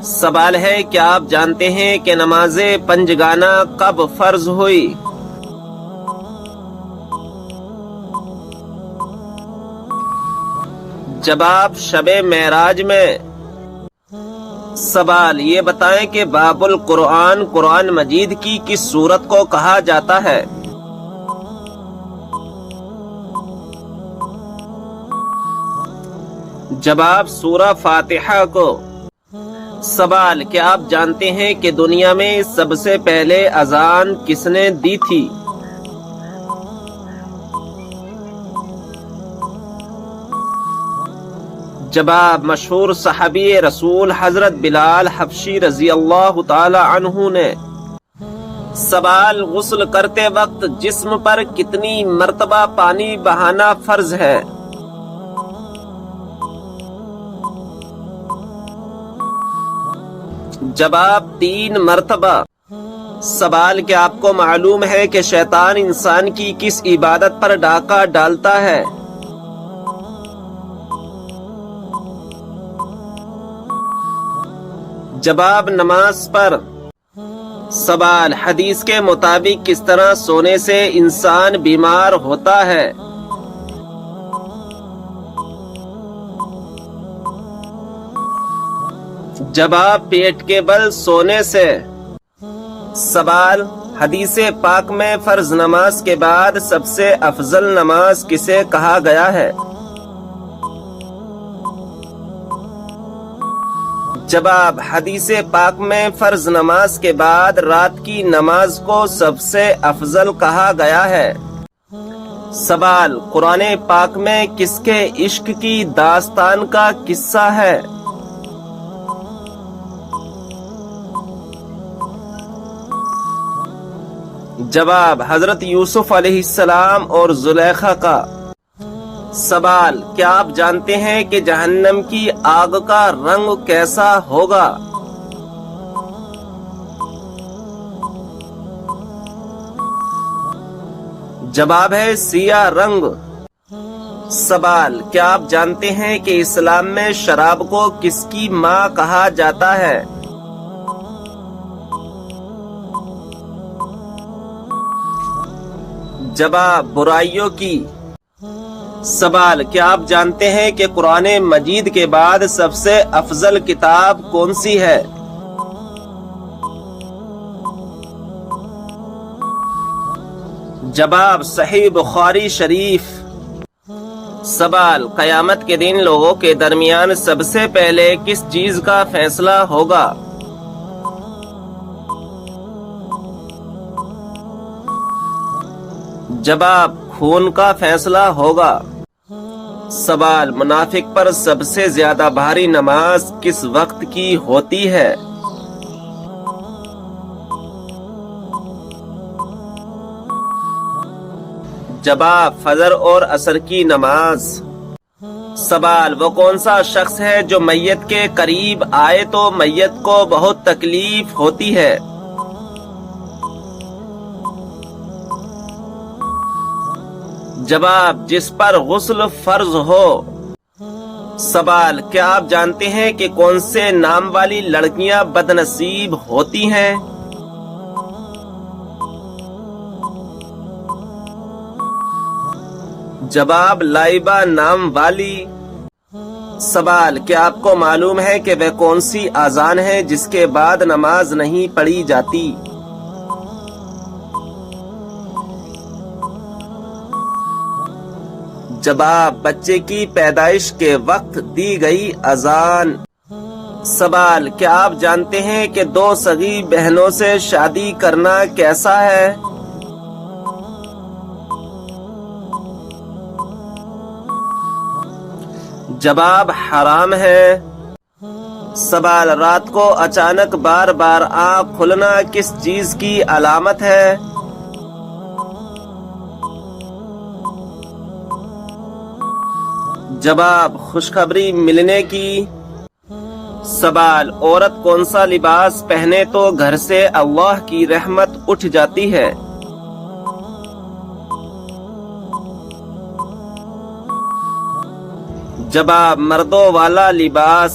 سوال ہے، کیا آپ جانتے ہیں کہ نماز پنجگانہ کب فرض ہوئی؟ جواب، شب معراج میں۔ سوال، یہ بتائیں کہ باب القرآن قرآن مجید کی کس سورت کو کہا جاتا ہے؟ جواب، سورہ فاتحہ کو۔ سوال، کیا آپ جانتے ہیں کہ دنیا میں سب سے پہلے اذان کس نے دی تھی؟ جواب، مشہور صحابی رسول حضرت بلال حبشی رضی اللہ تعالی عنہ نے۔ سوال، غسل کرتے وقت جسم پر کتنی مرتبہ پانی بہانا فرض ہے؟ جواب، 3 مرتبہ۔ سوال، کیا آپ کو معلوم ہے کہ شیطان انسان کی کس عبادت پر ڈاکہ ڈالتا ہے؟ جواب، نماز پر۔ سوال، حدیث کے مطابق کس طرح سونے سے انسان بیمار ہوتا ہے؟ جواب، پیٹ کے بل سونے سے۔ سوال، حدیث پاک میں فرض نماز کے بعد سب سے افضل نماز کسے کہا گیا ہے؟ جواب، حدیث پاک میں فرض نماز کے بعد رات کی نماز کو سب سے افضل کہا گیا ہے۔ سوال، قرآن پاک میں کس کے عشق کی داستان کا قصہ ہے؟ جواب، حضرت یوسف علیہ السلام اور زلیخا کا۔ سوال، کیا آپ جانتے ہیں کہ جہنم کی آگ کا رنگ کیسا ہوگا؟ جواب ہے سیاہ رنگ۔ سوال، کیا آپ جانتے ہیں کہ اسلام میں شراب کو کس کی ماں کہا جاتا ہے؟ جواب، برائیوں کی۔ سوال، کیا آپ جانتے ہیں کہ قرآن مجید کے بعد سب سے افضل کتاب کون سی ہے؟ جواب، صحیح بخاری شریف۔ سوال، قیامت کے دن لوگوں کے درمیان سب سے پہلے کس چیز کا فیصلہ ہوگا؟ جواب، خون کا فیصلہ ہوگا۔ سوال، منافق پر سب سے زیادہ بھاری نماز کس وقت کی ہوتی ہے؟ جواب، فجر اور عصر کی نماز۔ سوال، وہ کون سا شخص ہے جو میت کے قریب آئے تو میت کو بہت تکلیف ہوتی ہے؟ جواب، جس پر غسل فرض ہو۔ سوال، کیا آپ جانتے ہیں کہ کون سے نام والی لڑکیاں بد نصیب ہوتی ہیں؟ جواب، لائبہ نام والی۔ سوال، کیا آپ کو معلوم ہے کہ وہ کون سی اذان ہے جس کے بعد نماز نہیں پڑھی جاتی؟ جواب، بچے کی پیدائش کے وقت دی گئی اذان۔ سوال، کیا آپ جانتے ہیں کہ 2 سگی بہنوں سے شادی کرنا کیسا ہے؟ جواب، حرام ہے۔ سوال، رات کو اچانک بار بار آنکھ کھلنا کس چیز کی علامت ہے؟ جواب، خوشخبری ملنے کی۔ سوال، عورت کون سا لباس پہنے تو گھر سے اللہ کی رحمت اٹھ جاتی ہے؟ جواب، مردوں والا لباس۔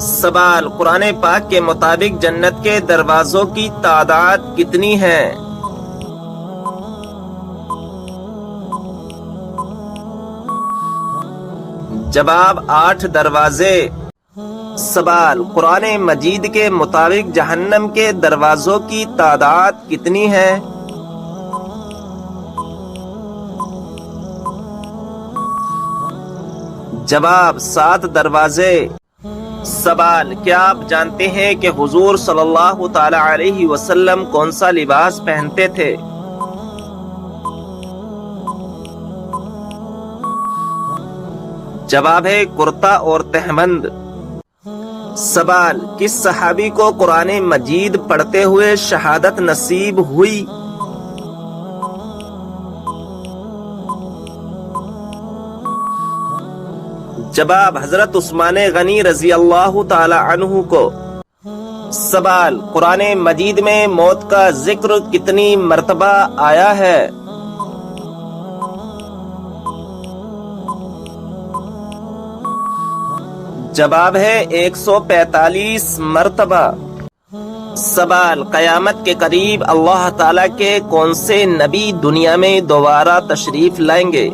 سوال، قرآن پاک کے مطابق جنت کے دروازوں کی تعداد کتنی ہے؟ جواب 8 دروازے۔ سوال، قرآن مجید کے مطابق جہنم کے دروازوں کی تعداد کتنی ہے؟ جواب 7 دروازے۔ سوال، کیا آپ جانتے ہیں کہ حضور صلی اللہ تعالی علیہ وسلم کون سا لباس پہنتے تھے؟ جواب ہے کرتا اور تہبند۔ سوال، کس صحابی کو قرآن مجید پڑھتے ہوئے شہادت نصیب ہوئی؟ جواب حضرت عثمان غنی رضی اللہ تعالی عنہ کو۔ سوال، قرآن مجید میں موت کا ذکر کتنی مرتبہ آیا ہے؟ جواب ہے 145 مرتبہ۔ سوال، قیامت کے قریب اللہ تعالیٰ کے کون سے نبی دنیا میں دوبارہ تشریف لائیں گے؟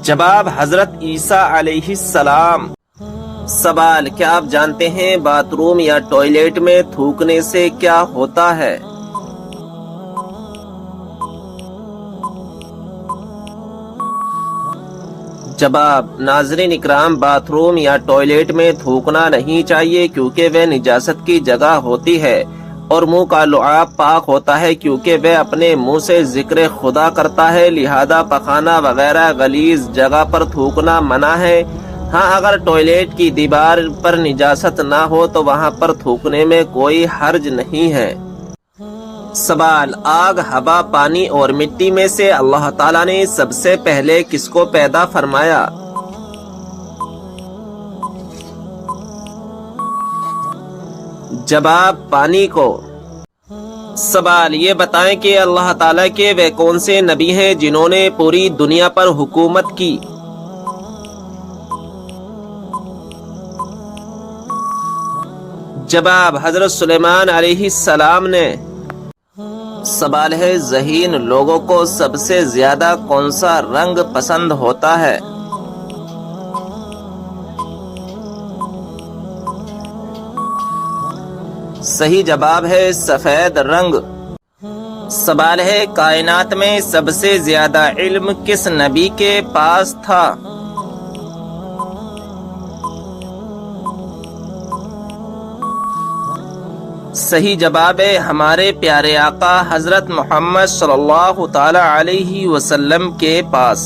جواب حضرت عیسیٰ علیہ السلام۔ سوال، کیا آپ جانتے ہیں باتھ روم یا ٹوائلٹ میں تھوکنے سے کیا ہوتا ہے؟ جواب، ناظرین اکرام، باتھ روم یا ٹوائلٹ میں تھوکنا نہیں چاہیے کیونکہ وہ نجاست کی جگہ ہوتی ہے، اور منہ کا لعاب پاک ہوتا ہے کیونکہ وہ اپنے منہ سے ذکر خدا کرتا ہے، لہذا پخانہ وغیرہ غلیظ جگہ پر تھوکنا منع ہے۔ ہاں، اگر ٹوائلٹ کی دیوار پر نجاست نہ ہو تو وہاں پر تھوکنے میں کوئی حرج نہیں ہے۔ سوال، آگ، ہوا، پانی اور مٹی میں سے اللہ تعالیٰ نے سب سے پہلے کس کو پیدا فرمایا؟ جواب پانی کو۔ سوال، یہ بتائیں کہ اللہ تعالیٰ کے وہ کون سے نبی ہیں جنہوں نے پوری دنیا پر حکومت کی؟ جواب حضرت سلیمان علیہ السلام نے۔ سوال ہے، ذہین لوگوں کو سب سے زیادہ کون سا رنگ پسند ہوتا ہے؟ صحیح جواب ہے سفید رنگ۔ سوال ہے، کائنات میں سب سے زیادہ علم کس نبی کے پاس تھا؟ صحیح جواب ہے ہمارے پیارے آقا حضرت محمد صلی اللہ تعالی علیہ وسلم کے پاس۔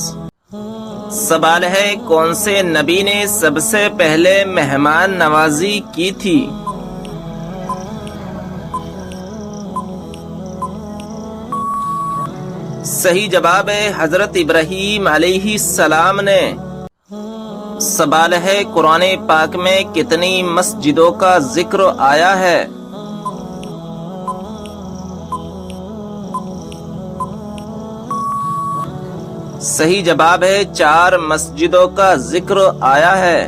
سوال ہے، کون سے نبی نے سب سے پہلے مہمان نوازی کی تھی؟ صحیح جواب ہے حضرت ابراہیم علیہ السلام نے۔ سوال ہے، قرآن پاک میں کتنی مسجدوں کا ذکر آیا ہے؟ صحیح جواب ہے 4 مسجدوں کا ذکر آیا ہے۔